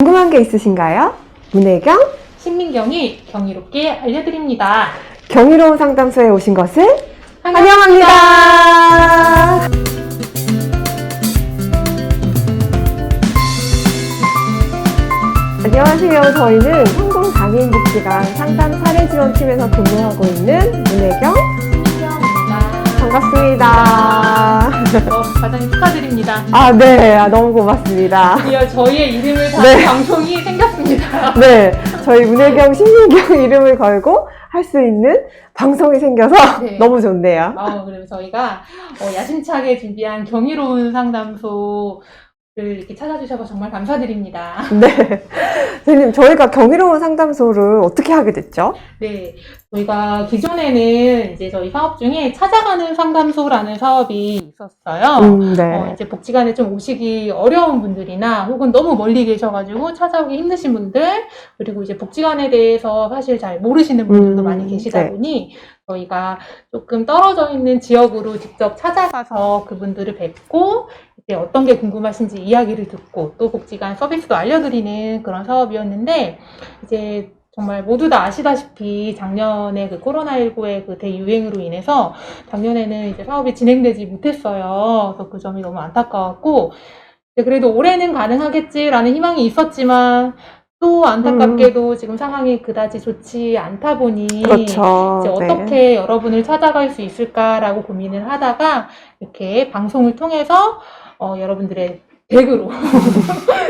궁금한 게 있으신가요? 문혜경, 신민경이 경이롭게 알려드립니다. 경이로운 상담소에 오신 것을 환영합니다. 안녕하세요. 저희는 성동장애인복지관 상담사례지원팀에서 근무하고 있는 문혜경, 신민경입니다. 반갑습니다. 과장님 축하드립니다. 네. 너무 고맙습니다. 드디어 저희의 이름을 다는 네. 방송이 생겼습니다. 네. 저희 문혜경, 신민경 이름을 걸고 할 수 있는 방송이 생겨서 네. 너무 좋네요. 그리고 저희가 야심차게 준비한 경이로운 상담소를 이렇게 찾아주셔서 정말 감사드립니다. 네. 선생님, 저희가 경이로운 상담소를 어떻게 하게 됐죠? 네, 저희가 기존에는 이제 저희 사업 중에 찾아가는 상담소라는 사업이 있었어요. 네. 이제 복지관에 좀 오시기 어려운 분들이나 혹은 너무 멀리 계셔가지고 찾아오기 힘드신 분들, 그리고 이제 복지관에 대해서 사실 잘 모르시는 분들도 많이 계시다 네. 보니 저희가 조금 떨어져 있는 지역으로 직접 찾아가서 그분들을 뵙고 이제 어떤 게 궁금하신지 이야기를 듣고 또 복지관 서비스도 알려드리는 그런 사업이었는데, 이제 정말 모두 다 아시다시피 작년에 그 코로나19의 그 대유행으로 인해서 작년에는 이제 사업이 진행되지 못했어요. 그래서 그 점이 너무 안타까웠고, 그래도 올해는 가능하겠지라는 희망이 있었지만 또 안타깝게도 지금 상황이 그다지 좋지 않다 보니 그렇죠. 이제 어떻게 여러분을 찾아갈 수 있을까라고 고민을 하다가 이렇게 방송을 통해서 여러분들의 댁으로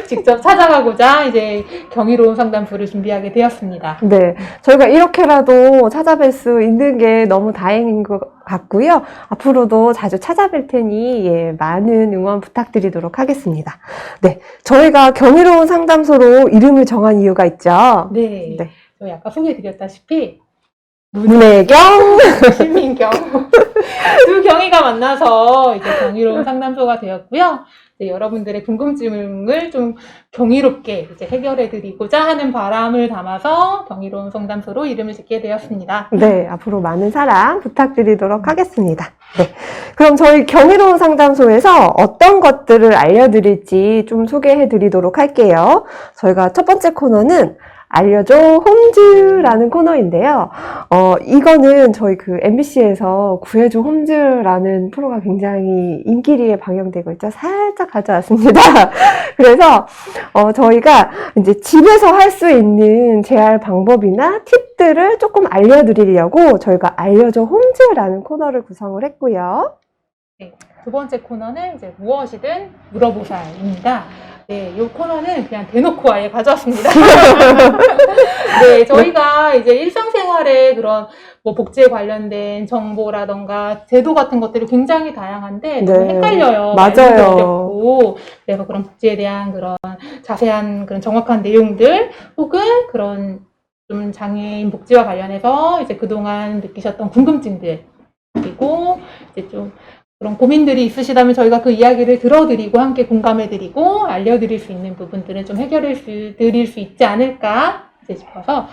직접 찾아가고자 이제 경이로운 상담소를 준비하게 되었습니다. 네. 저희가 이렇게라도 찾아뵐 수 있는 게 너무 다행인 것 같고요. 앞으로도 자주 찾아뵐 테니 많은 응원 부탁드리도록 하겠습니다. 네. 저희가 경이로운 상담소로 이름을 정한 이유가 있죠. 네. 네. 저희 아까 소개드렸다시피 문혜경, 신민경 두 경이가 만나서 이제 경이로운 상담소가 되었고요. 이제 여러분들의 궁금증을 좀 경이롭게 이제 해결해드리고자 하는 바람을 담아서 경이로운 상담소로 이름을 짓게 되었습니다. 네. 앞으로 많은 사랑 부탁드리도록 하겠습니다. 네. 그럼 저희 경이로운 상담소에서 어떤 것들을 알려드릴지 좀 소개해 드리도록 할게요. 저희가 첫 번째 코너는 알려줘 홈즈라는 코너인데요. 이거는 저희 그 MBC에서 구해줘 홈즈라는 프로가 굉장히 인기리에 방영되고 있죠. 살짝 가져왔습니다. 그래서, 저희가 이제 집에서 할 수 있는 재활 방법이나 팁들을 조금 알려드리려고 저희가 알려줘 홈즈라는 코너를 구성을 했고요. 네, 두 번째 코너는 이제 무엇이든 물어보살입니다. 네, 이 코너는 그냥 대놓고 아예 가져왔습니다. 네, 저희가 이제 일상생활에 그런 뭐 복지에 관련된 정보라던가 제도 같은 것들이 굉장히 다양한데 너무 네, 헷갈려요. 맞아요. 말도 어렵고. 그래서 그런 복지에 대한 그런 자세한 그런 정확한 내용들 혹은 그런 좀 장애인 복지와 관련해서 이제 그동안 느끼셨던 궁금증들, 그리고 이제 좀 그런 고민들이 있으시다면 저희가 그 이야기를 들어드리고 함께 공감해드리고 알려드릴 수 있는 부분들은 좀 해결해 드릴 수 있지 않을까 싶어서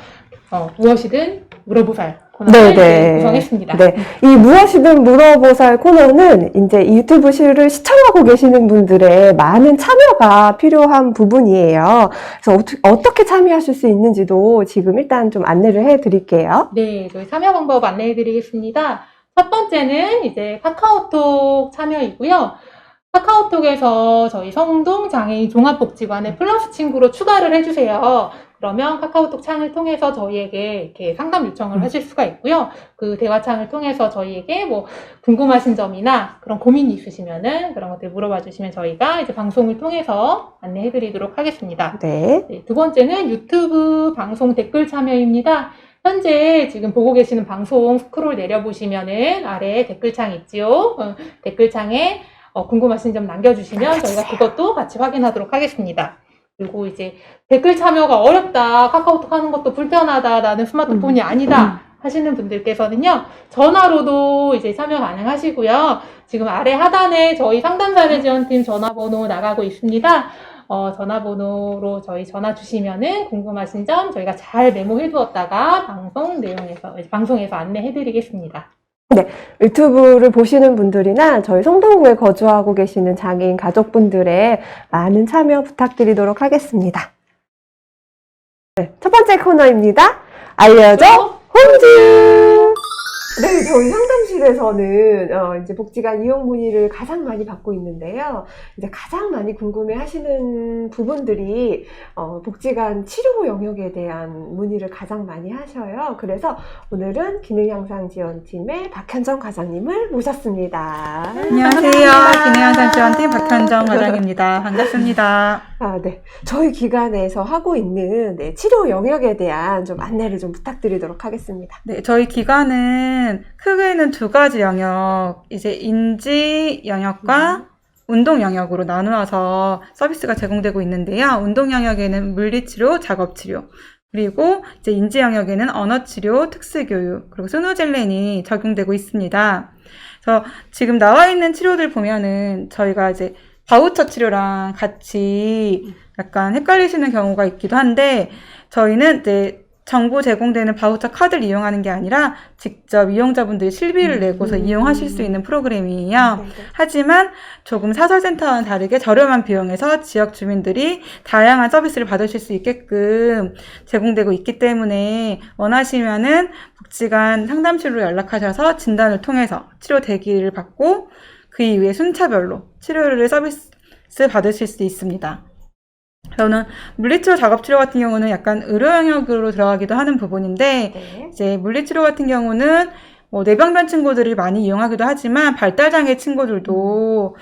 무엇이든 물어보살 코너를 구성했습니다. 네. 이 무엇이든 물어보살 코너는 이제 이 유튜브 시를 시청하고 계시는 분들의 많은 참여가 필요한 부분이에요. 그래서 어떻게 참여하실 수 있는지도 지금 일단 좀 안내를 해 드릴게요. 네, 저희 참여 방법 안내해 드리겠습니다. 첫 번째는 이제 카카오톡 참여이고요. 카카오톡에서 저희 성동장애인 종합복지관에 플러스 친구로 추가를 해주세요. 그러면 카카오톡 창을 통해서 저희에게 이렇게 상담 요청을 하실 수가 있고요. 그 대화창을 통해서 저희에게 뭐 궁금하신 점이나 그런 고민이 있으시면은 그런 것들 물어봐 주시면 저희가 이제 방송을 통해서 안내해 드리도록 하겠습니다. 네. 네, 두 번째는 유튜브 방송 댓글 참여입니다. 현재 지금 보고 계시는 방송 스크롤 내려보시면은 아래에 댓글창 있지요. 댓글창에 궁금하신 점 남겨주시면 저희가 그것도 같이 확인하도록 하겠습니다. 그리고 이제 댓글 참여가 어렵다, 카카오톡 하는 것도 불편하다, 나는 스마트폰이 아니다 하시는 분들께서는요, 전화로도 이제 참여 가능하시고요. 지금 아래 하단에 저희 상담사례지원팀 전화번호 나가고 있습니다. 전화번호로 저희 전화 주시면은 궁금하신 점 저희가 잘 메모해 두었다가 방송에서 안내해 드리겠습니다. 네, 유튜브를 보시는 분들이나 저희 성동구에 거주하고 계시는 장애인 가족분들의 많은 참여 부탁드리도록 하겠습니다. 네, 첫 번째 코너입니다. 알려줘 홈즈. 네, 저희 상담실에서는 이제 복지관 이용 문의를 가장 많이 받고 있는데요. 이제 가장 많이 궁금해하시는 부분들이 복지관 치료 영역에 대한 문의를 가장 많이 하셔요. 그래서 오늘은 기능향상지원팀의 박현정 과장님을 모셨습니다. 안녕하세요. 기능향상지원팀 박현정 과장입니다. 반갑습니다. 아, 네. 저희 기관에서 하고 있는 치료 영역에 대한 좀 안내를 좀 부탁드리도록 하겠습니다. 네, 저희 기관은 크게는 두 가지 영역, 이제 인지 영역과 운동 영역으로 나누어서 서비스가 제공되고 있는데요. 운동 영역에는 물리치료, 작업치료, 그리고 이제 인지 영역에는 언어치료, 특수교육, 그리고 스누젤렌이 적용되고 있습니다. 그래서 지금 나와 있는 치료들 보면은 저희가 이제 바우처 치료랑 같이 약간 헷갈리시는 경우가 있기도 한데, 저희는 이제 정보 제공되는 바우처 카드를 이용하는 게 아니라 직접 이용자분들이 실비를 내고서 이용하실 수 있는 프로그램이에요. 네네. 하지만 조금 사설센터와는 다르게 저렴한 비용에서 지역 주민들이 다양한 서비스를 받으실 수 있게끔 제공되고 있기 때문에 원하시면은 복지관 상담실로 연락하셔서 진단을 통해서 치료 대기를 받고 그 이후에 순차별로 치료를 서비스 받으실 수 있습니다. 저는 물리치료, 작업치료 같은 경우는 약간 의료 영역으로 들어가기도 하는 부분인데, 네. 이제 물리치료 같은 경우는 뇌병변 친구들이 많이 이용하기도 하지만 발달장애 친구들도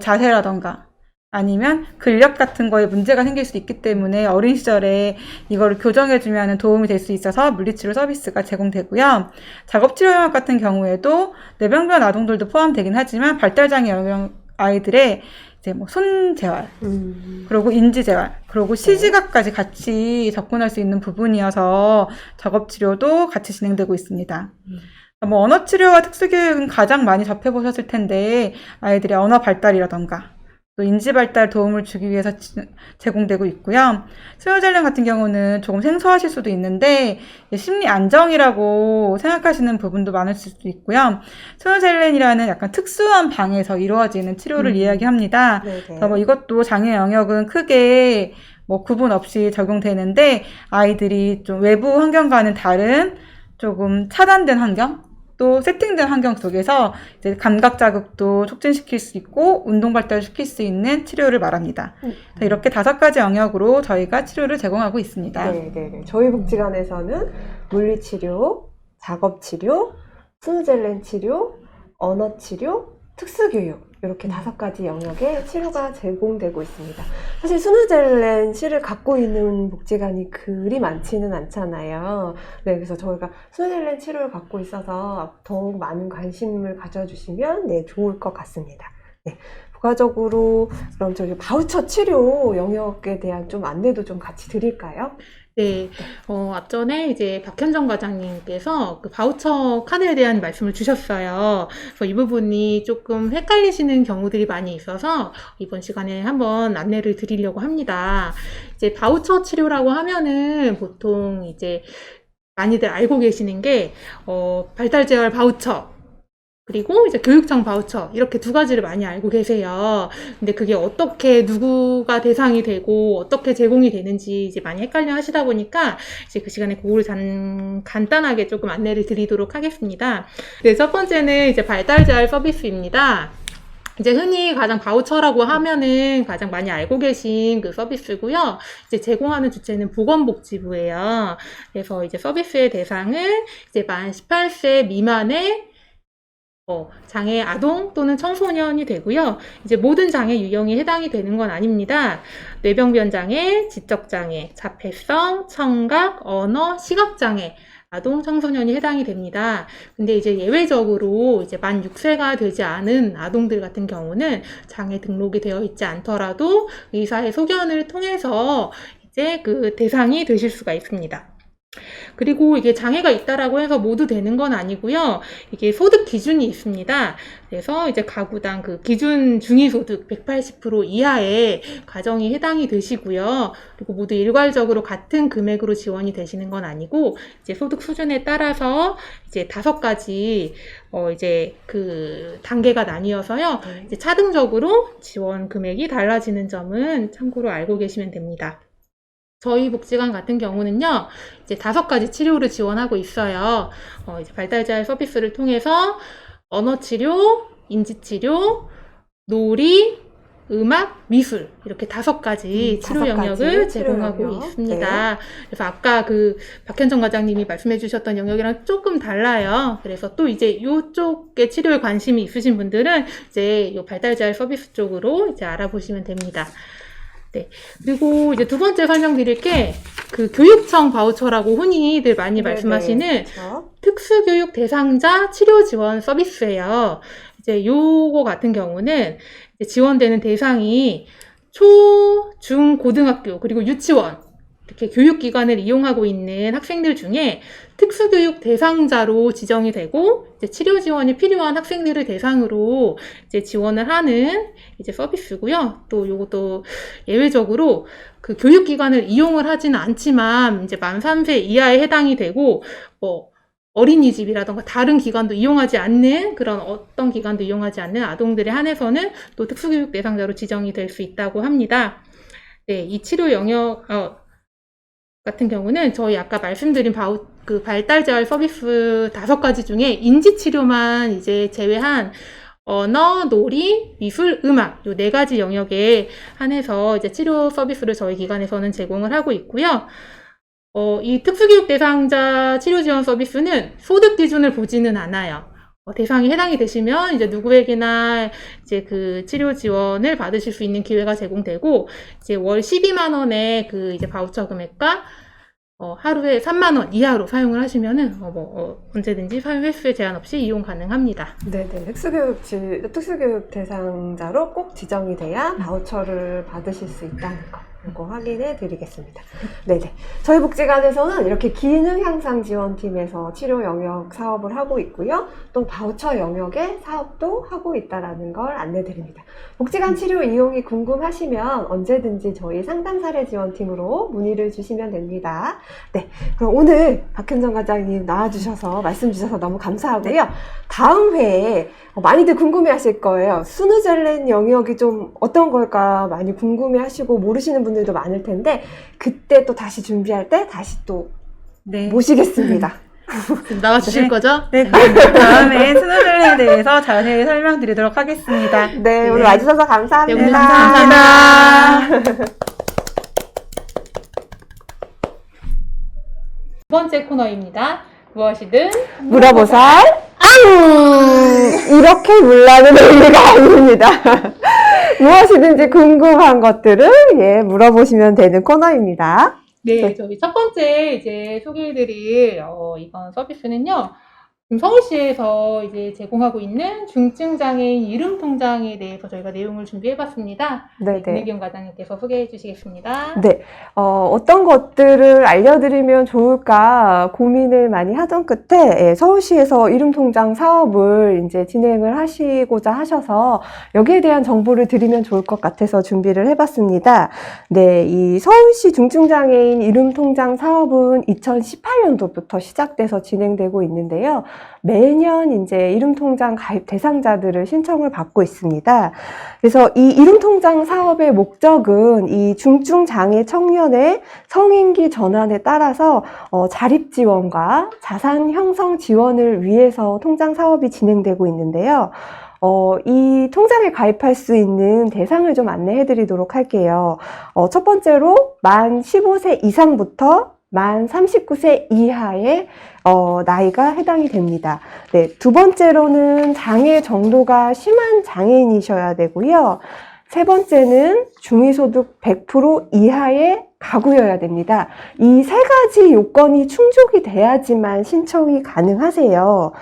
자세라던가 아니면 근력 같은 거에 문제가 생길 수 있기 때문에 어린 시절에 이거를 교정해주면 도움이 될 수 있어서 물리치료 서비스가 제공되고요. 작업치료 영역 같은 경우에도 뇌병변 아동들도 포함되긴 하지만 발달장애 영역 아이들의 이제 손재활, 그리고 인지재활, 그리고 시지각까지 같이 접근할 수 있는 부분이어서 작업치료도 같이 진행되고 있습니다. 언어치료와 특수교육은 가장 많이 접해보셨을 텐데, 아이들의 언어 발달이라던가, 또 인지 발달 도움을 주기 위해서 제공되고 있고요. 스누젤렌 같은 경우는 조금 생소하실 수도 있는데 심리 안정이라고 생각하시는 부분도 많을 수도 있고요. 스누젤렌이라는 약간 특수한 방에서 이루어지는 치료를 이야기합니다. 그래서 이것도 장애 영역은 크게 구분 없이 적용되는데 아이들이 좀 외부 환경과는 다른 조금 차단된 환경, 또 세팅된 환경 속에서 이제 감각 자극도 촉진시킬 수 있고 운동 발달을 시킬 수 있는 치료를 말합니다. 이렇게 5가지 영역으로 저희가 치료를 제공하고 있습니다. 네. 저희 복지관에서는 물리치료, 작업치료, 스누젤렌 치료, 언어치료, 특수교육 이렇게 5가지 영역의 치료가 제공되고 있습니다. 사실 스누젤렌 실을 갖고 있는 복지관이 그리 많지는 않잖아요. 네, 그래서 저희가 스누젤렌 치료를 갖고 있어서 더욱 많은 관심을 가져주시면 좋을 것 같습니다. 네, 부가적으로 그럼 저희 바우처 치료 영역에 대한 좀 안내도 좀 같이 드릴까요? 네, 앞전에 이제 박현정 과장님께서 그 바우처 카드에 대한 말씀을 주셨어요. 그래서 이 부분이 조금 헷갈리시는 경우들이 많이 있어서 이번 시간에 한번 안내를 드리려고 합니다. 이제 바우처 치료라고 하면은 보통 이제 많이들 알고 계시는 게, 발달재활 바우처, 그리고 이제 교육청 바우처 이렇게 2가지를 많이 알고 계세요. 근데 그게 어떻게 누구가 대상이 되고 어떻게 제공이 되는지 이제 많이 헷갈려 하시다 보니까 이제 그 시간에 그거를 간단하게 조금 안내를 드리도록 하겠습니다. 네, 첫 번째는 이제 발달재활 서비스입니다. 이제 흔히 가장 바우처라고 하면은 가장 많이 알고 계신 그 서비스고요. 이제 제공하는 주체는 보건복지부예요. 그래서 이제 서비스의 대상은 이제 만 18세 미만의 장애 아동 또는 청소년이 되고요. 이제 모든 장애 유형이 해당이 되는 건 아닙니다. 뇌병변 장애, 지적 장애, 자폐성, 청각, 언어, 시각 장애, 아동, 청소년이 해당이 됩니다. 근데 이제 예외적으로 이제 만 6세가 되지 않은 아동들 같은 경우는 장애 등록이 되어 있지 않더라도 의사의 소견을 통해서 이제 그 대상이 되실 수가 있습니다. 그리고 이게 장애가 있다라고 해서 모두 되는 건 아니고요. 이게 소득 기준이 있습니다. 그래서 이제 가구당 그 기준 중위소득 180% 이하의 가정이 해당이 되시고요. 그리고 모두 일괄적으로 같은 금액으로 지원이 되시는 건 아니고 이제 소득 수준에 따라서 이제 5가지 이제 그 단계가 나뉘어서요. 이제 차등적으로 지원 금액이 달라지는 점은 참고로 알고 계시면 됩니다. 저희 복지관 같은 경우는요, 이제 5가지 치료를 지원하고 있어요. 이제 발달재활 서비스를 통해서 언어치료, 인지치료, 놀이, 음악, 미술 이렇게 5가지 치료 5가지 영역을 치료 제공하고 영역. 있습니다. 네. 그래서 아까 그 박현정 과장님이 말씀해 주셨던 영역이랑 조금 달라요. 그래서 또 이제 이쪽에 치료에 관심이 있으신 분들은 이제 이 발달재활 서비스 쪽으로 이제 알아보시면 됩니다. 네. 그리고 이제 두 번째 설명드릴 게 그 교육청 바우처라고 흔히들 많이 네, 말씀하시는 네. 그렇죠. 특수교육 대상자 치료 지원 서비스예요. 이제 요거 같은 경우는 이제 지원되는 대상이 초, 중, 고등학교 그리고 유치원 이렇게 교육기관을 이용하고 있는 학생들 중에 특수교육 대상자로 지정이 되고 이제 치료 지원이 필요한 학생들을 대상으로 이제 지원을 하는 이제 서비스고요. 또 요것도 예외적으로 그 교육기관을 이용을 하지는 않지만 이제 만 3세 이하에 해당이 되고 뭐 어린이집이라던가 다른 기관도 이용하지 않는 그런 어떤 기관도 이용하지 않는 아동들에 한해서는 또 특수교육 대상자로 지정이 될 수 있다고 합니다. 네, 이 치료 영역 같은 경우는 저희 아까 말씀드린 그 발달재활 서비스 5가지 중에 인지치료만 이제 제외한 언어, 놀이, 미술, 음악 요 4가지 영역에 한해서 이제 치료 서비스를 저희 기관에서는 제공을 하고 있고요. 이 특수교육 대상자 치료 지원 서비스는 소득 기준을 보지는 않아요. 대상이 해당이 되시면 이제 누구에게나 이제 그 치료 지원을 받으실 수 있는 기회가 제공되고 이제 월 12만 원의 그 이제 바우처 금액과 하루에 3만 원 이하로 사용을 하시면은 언제든지 사용 횟수에 제한 없이 이용 가능합니다. 네네. 특수교육 대상자로 꼭 지정이 돼야 바우처를 받으실 수 있다는 거. 이거 확인해 드리겠습니다. 네네. 저희 복지관에서는 이렇게 기능 향상 지원팀에서 치료 영역 사업을 하고 있고요. 또 바우처 영역의 사업도 하고 있다는 걸 안내 드립니다. 복지관 치료 이용이 궁금하시면 언제든지 저희 상담 사례 지원팀으로 문의를 주시면 됩니다. 네. 그럼 오늘 박현정 과장님 나와주셔서 말씀 주셔서 너무 감사하고요. 다음 회에 많이들 궁금해 하실 거예요. 스누젤렌 영역이 좀 어떤 걸까 많이 궁금해 하시고 모르시는 분들도 많을 텐데, 그때 또 다시 준비할 때 다시 또 네. 모시겠습니다. 나와주실 네. 거죠? 네, 그럼 다음에 스누젤렌에 대해서 자세히 설명드리도록 하겠습니다. 네, 오늘 와주셔서 감사합니다. 네, 오늘 감사합니다. 두 번째 코너입니다. 무엇이든 물어보살 이렇게 물라는 의미가 아닙니다. 무엇이든지 궁금한 것들을 물어보시면 되는 코너입니다. 네, 저희 첫 번째 이제 소개해드릴 이번 서비스는요. 지금 서울시에서 이제 제공하고 있는 중증장애인 이름통장에 대해서 저희가 내용을 준비해봤습니다. 네네. 김혜경 과장님께서 소개해 주시겠습니다. 네, 어떤 것들을 알려드리면 좋을까 고민을 많이 하던 끝에 서울시에서 이름통장 사업을 이제 진행을 하시고자 하셔서 여기에 대한 정보를 드리면 좋을 것 같아서 준비를 해봤습니다. 네, 이 서울시 중증장애인 이름통장 사업은 2018년도부터 시작돼서 진행되고 있는데요. 매년 이제 이름통장 가입 대상자들을 신청을 받고 있습니다. 그래서 이 이름통장 사업의 목적은 이 중증장애 청년의 성인기 전환에 따라서 자립 지원과 자산 형성 지원을 위해서 통장 사업이 진행되고 있는데요. 이 통장에 가입할 수 있는 대상을 좀 안내해 드리도록 할게요. 첫 번째로 만 15세 이상부터 만 39세 이하의 나이가 해당이 됩니다. 네, 두 번째로는 장애 정도가 심한 장애인이셔야 되고요. 세 번째는 중위소득 100% 이하의 가구여야 됩니다. 이 3가지 요건이 충족이 돼야지만 신청이 가능하세요.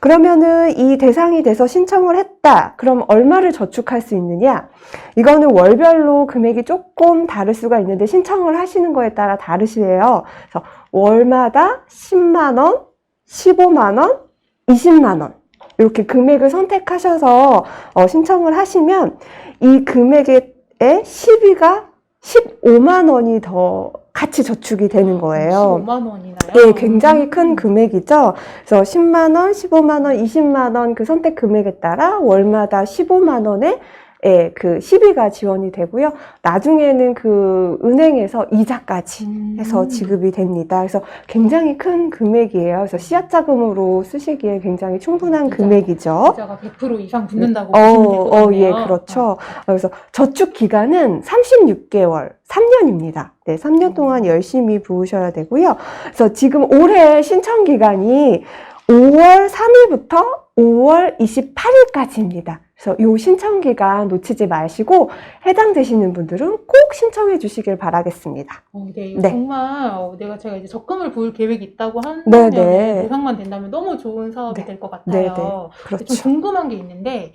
그러면은 이 대상이 돼서 신청을 했다. 그럼 얼마를 저축할 수 있느냐? 이거는 월별로 금액이 조금 다를 수가 있는데 신청을 하시는 거에 따라 다르시래요. 그래서 월마다 10만 원, 15만 원, 20만 원 이렇게 금액을 선택하셔서 신청을 하시면 이 금액의 10위가 15만 원이 더 같이 저축이 되는 거예요. 15만 원이나요? 네, 굉장히 큰 금액이죠. 그래서 10만 원, 15만 원, 20만 원 그 선택 금액에 따라 월마다 15만 원의 예, 그 시비가 지원이 되고요. 나중에는 그 은행에서 이자까지 해서 지급이 됩니다. 그래서 굉장히 큰 금액이에요. 그래서 씨앗 자금으로 쓰시기에 굉장히 충분한 진짜 금액이죠. 이자가 100% 이상 붙는다고 보시면 될 것 같네요. 예, 그렇죠. 그래서 저축 기간은 36개월, 3년입니다. 네, 3년 동안 열심히 부으셔야 되고요. 그래서 지금 올해 신청 기간이 5월 3일부터 5월 28일까지입니다. 그래서 이 신청 기간 놓치지 마시고 해당되시는 분들은 꼭 신청해 주시길 바라겠습니다. 네, 네. 정말 제가 이제 적금을 부을 계획이 있다고 네, 한다면 네. 보상만 된다면 너무 좋은 사업이 네. 될 것 네, 네. 같아요. 좀 그렇죠. 궁금한 게 있는데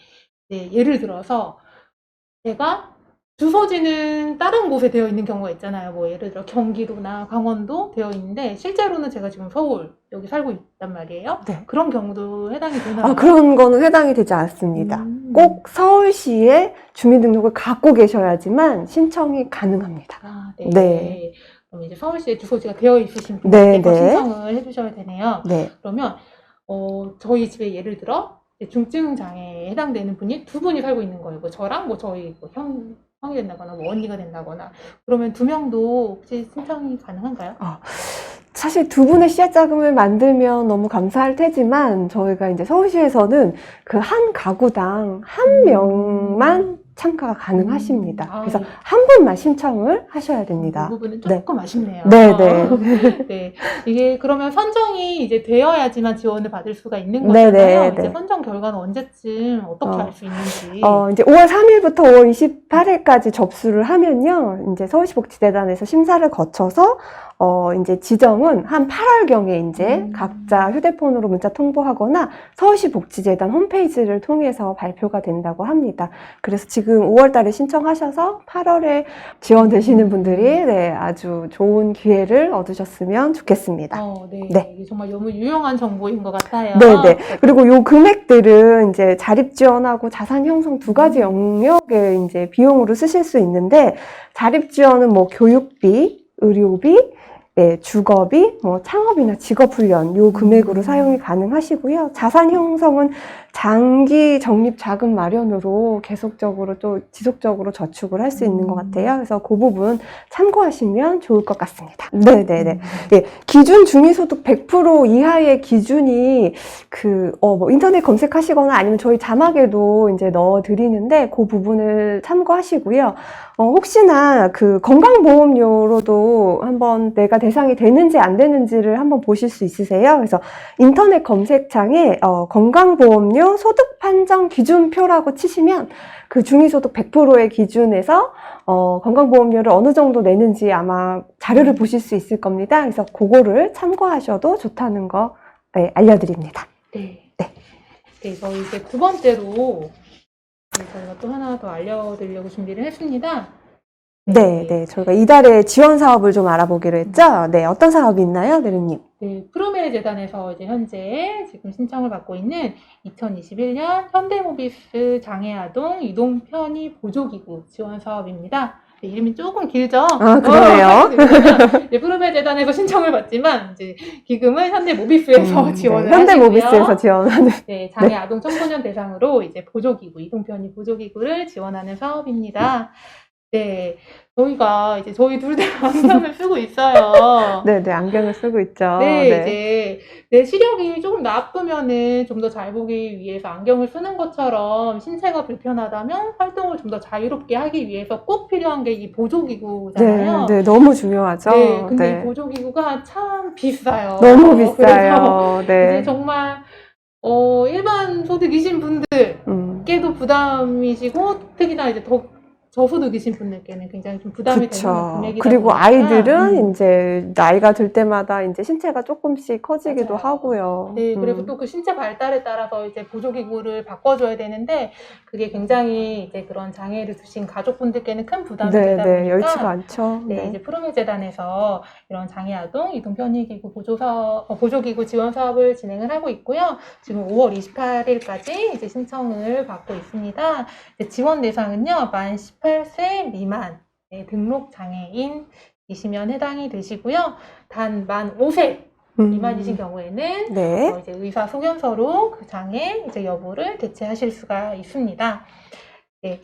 예를 들어서 제가 주소지는 다른 곳에 되어 있는 경우가 있잖아요. 뭐 예를 들어 경기도나 강원도 되어 있는데 실제로는 제가 지금 서울 여기 살고 있단 말이에요. 네. 그런 경우도 해당이 되나요? 아, 그런 거는 해당이 되지 않습니다. 음. 꼭 서울시에 주민등록을 갖고 계셔야지만 신청이 가능합니다. 아, 네. 네. 그럼 이제 서울시에 주소지가 되어 있으신 네, 분께서 네. 신청을 해주셔야 되네요. 네. 그러면 저희 집에 예를 들어 이제 중증 장애에 해당되는 분이 두 분이 살고 있는 거예요. 뭐 저랑 뭐 저희 뭐 형이 된다거나 뭐 언니가 된다거나 그러면 두 명도 혹시 신청이 가능한가요? 사실 두 분의 씨앗 자금을 만들면 너무 감사할 테지만 저희가 이제 서울시에서는 그 한 가구당 한 명만 참가가 가능하십니다. 아, 그래서 네. 한 분만 신청을 하셔야 이 됩니다. 부분은 네. 조금 아쉽네요. 네, 네. 네. 이게 그러면 선정이 이제 되어야지만 지원을 받을 수가 있는 네, 거잖아요. 네, 이제 네. 선정 결과는 언제쯤 어떻게 알 수 있는지. 이제 5월 3일부터 5월 28일까지 접수를 하면요. 이제 서울시복지재단에서 심사를 거쳐서 이제 지정은 한 8월경에 이제 각자 휴대폰으로 문자 통보하거나 서울시복지재단 홈페이지를 통해서 발표가 된다고 합니다. 그래서 지금 5월 달에 신청하셔서 8월에 지원되시는 분들이 네, 아주 좋은 기회를 얻으셨으면 좋겠습니다. 네. 네. 이게 정말 너무 유용한 정보인 것 같아요. 네네. 그리고 요 금액들은 이제 자립 지원하고 자산 형성 두 가지 영역에 이제 비용으로 쓰실 수 있는데, 자립 지원은 뭐 교육비, 의료비, 네, 주거비, 뭐 창업이나 직업 훈련 요 금액으로 사용이 가능하시고요. 자산 형성은 장기 적립 자금 마련으로 계속적으로 또 지속적으로 저축을 할 수 있는 것 같아요. 그래서 그 부분 참고하시면 좋을 것 같습니다. 네네네. 예, 기준 중위소득 100% 이하의 기준이 뭐 인터넷 검색하시거나 아니면 저희 자막에도 이제 넣어 드리는데 그 부분을 참고하시고요. 혹시나 그 건강보험료로도 한번 내가 대상이 되는지 안 되는지를 한번 보실 수 있으세요. 그래서 인터넷 검색창에 건강보험료 소득 판정 기준표라고 치시면 그 중위소득 100%의 기준에서 건강보험료를 어느 정도 내는지 아마 자료를 보실 수 있을 겁니다. 그래서 그거를 참고하셔도 좋다는 거 네, 알려드립니다. 네. 네. 네, 저희 이제 두 번째로 저희가 또 하나 더 알려드리려고 준비를 했습니다. 네. 저희가 이달에 지원 사업을 좀 알아보기로 했죠. 네, 어떤 사업이 있나요, 대리님? 네, 프로메 재단에서 이제 현재 지금 신청을 받고 있는 2021년 현대모비스 장애아동 이동 편의 보조기구 지원 사업입니다. 네, 이름이 조금 길죠? 아, 그러네요. 네, 프로메 재단에서 신청을 받지만 이제 기금은 현대모비스에서 지원을 네, 현대모비스에서 하시고요. 지원하는. 네, 장애 아동 청소년 대상으로 이제 보조기구, 이동 편의 보조기구를 지원하는 사업입니다. 네, 저희가 이제 저희 둘 다 안경을 쓰고 있어요. 네, 안경을 쓰고 있죠. 네, 이제 내 시력이 조금 나쁘면은 좀 더 잘 보기 위해서 안경을 쓰는 것처럼 신체가 불편하다면 활동을 좀 더 자유롭게 하기 위해서 꼭 필요한 게 이 보조기구잖아요. 네, 너무 중요하죠. 네, 근데 네. 이 보조기구가 참 비싸요. 너무 그래서 비싸요. 이제 네. 정말 일반 소득이신 분들께도 부담이시고 특히나 이제 더 저소득이신 분들께는 굉장히 좀 부담이 되는 그쵸. 금액이다 그리고 보니까. 아이들은 이제 나이가 들 때마다 이제 신체가 조금씩 커지기도 맞아요. 하고요. 네, 그리고 또 그 신체 발달에 따라서 이제 보조기구를 바꿔줘야 되는데 그게 굉장히 이제 그런 장애를 두신 가족분들께는 큰 부담이 되다 보니까 여의치가 않죠. 네, 이제 프로메 재단에서 이런 장애 아동 이동 편의기구 보조기구 지원 사업을 진행을 하고 있고요. 지금 5월 28일까지 이제 신청을 받고 있습니다. 이제 지원 대상은요, 만 18세 미만 등록 장애인이시면 해당이 되시고요. 단 만 5세 미만이신 경우에는 네. 이제 의사 소견서로 그 장애 이제 여부를 대체하실 수가 있습니다. 네.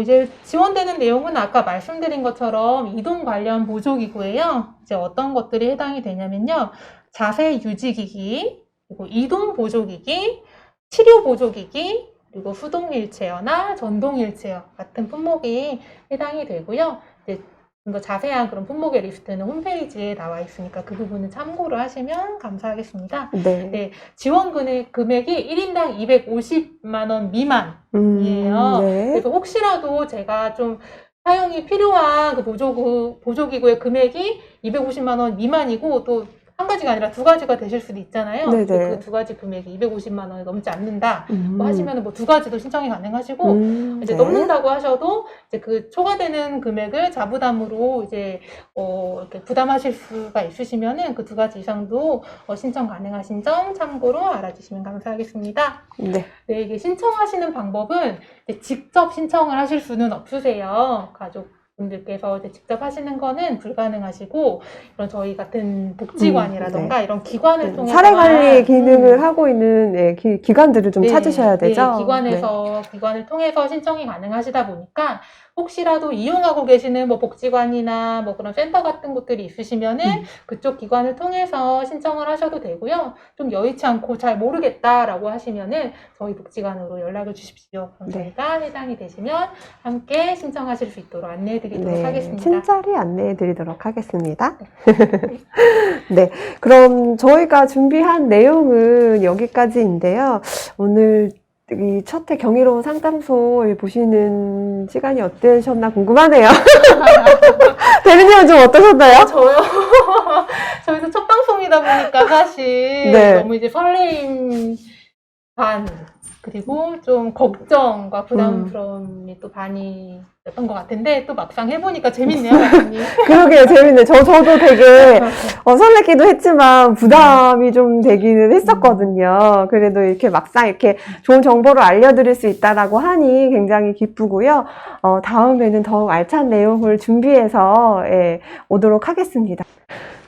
이제 지원되는 내용은 아까 말씀드린 것처럼 이동 관련 보조기구예요. 이제 어떤 것들이 해당이 되냐면요. 자세 유지기기, 그리고 이동 보조기기, 치료 보조기기, 그리고 수동 휠체어나 전동 휠체어 같은 품목이 해당이 되고요. 이제 좀 더 자세한 그런 품목의 리스트는 홈페이지에 나와 있으니까 그 부분은 참고를 하시면 감사하겠습니다. 네. 네, 지원 금액이 1인당 250만 원 미만이에요. 네. 그래서 혹시라도 제가 좀 사용이 필요한 그 보조기구의 금액이 250만 원 미만이고 또 한 가지가 아니라 두 가지가 되실 수도 있잖아요. 네네. 그 두 가지 금액이 250만 원이 넘지 않는다. 뭐 하시면 뭐 두 가지도 신청이 가능하시고 이제 네. 넘는다고 하셔도 이제 그 초과되는 금액을 자부담으로 이제 이렇게 부담하실 수가 있으시면은 그 두 가지 이상도 신청 가능하신 점 참고로 알아주시면 감사하겠습니다. 네. 네, 이게 신청하시는 방법은 이제 직접 신청을 하실 수는 없으세요. 가족분들께서 이제 직접 하시는 거는 불가능하시고, 이런 저희 같은 복지관이라던가 이런 기관을 통해서 사례 관리 기능을 하고 있는 기관들을 좀 찾으셔야 되죠. 기관을 통해서 신청이 가능하시다 보니까 혹시라도 이용하고 계시는 뭐 복지관이나 뭐 그런 센터 같은 곳들이 있으시면은 그쪽 기관을 통해서 신청을 하셔도 되고요. 좀 여의치 않고 잘 모르겠다라고 하시면은 저희 복지관으로 연락을 주십시오. 그럼 저희가 해당이 되시면 함께 신청하실 수 있도록 안내해드리도록 하겠습니다. 친절히 안내해드리도록 하겠습니다. 네, 그럼 저희가 준비한 내용은 여기까지인데요. 오늘 이 첫 회 경이로운 상담소 보시는 시간이 어떠셨나 궁금하네요. 대리님은 좀 어떠셨나요? 저요? 저희도 첫 방송이다 보니까 사실 너무 이제 설레임 반, 그리고 좀 걱정과 부담스러움이 또 반이었던 것 같은데 또 막상 해보니까 재밌네요, 선생님. 그러게요, 재밌네. 저도 되게 설레기도 했지만 부담이 좀 되기는 했었거든요. 그래도 이렇게 막상 이렇게 좋은 정보를 알려드릴 수 있다라고 하니 굉장히 기쁘고요. 다음에는 더욱 알찬 내용을 준비해서 오도록 하겠습니다.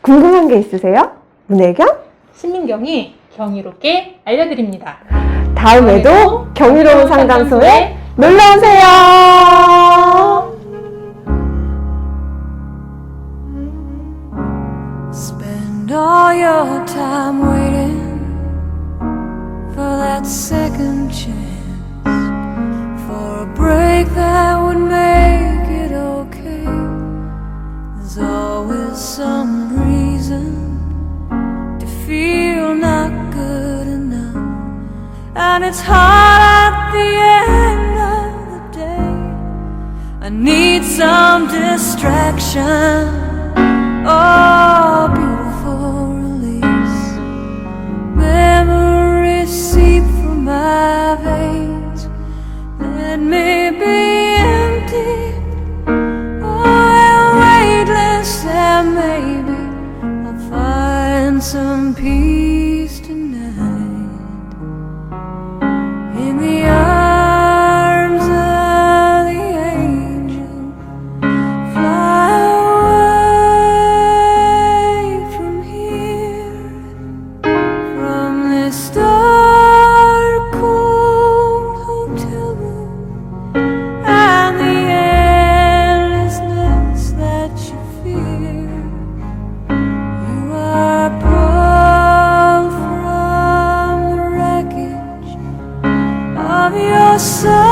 궁금한 게 있으세요? 문혜경? 신민경이 경이롭게 알려드립니다. 다음에도 경이로운 상담소에 놀러오세요. Spend all your time waiting for that second chance, for a break that would make it okay. There's always some reason to feel not good enough, and it's hard at the end of the day. I need some distraction, oh, beautiful release. Memories seep through my veins. Let me be empty, oh, weightless, and maybe I'll find some peace tonight. In the arms of the angel, fly away from here, from this dark, cold hotel room, and the endlessness that you fear. You are pulled from the wreckage of your soul.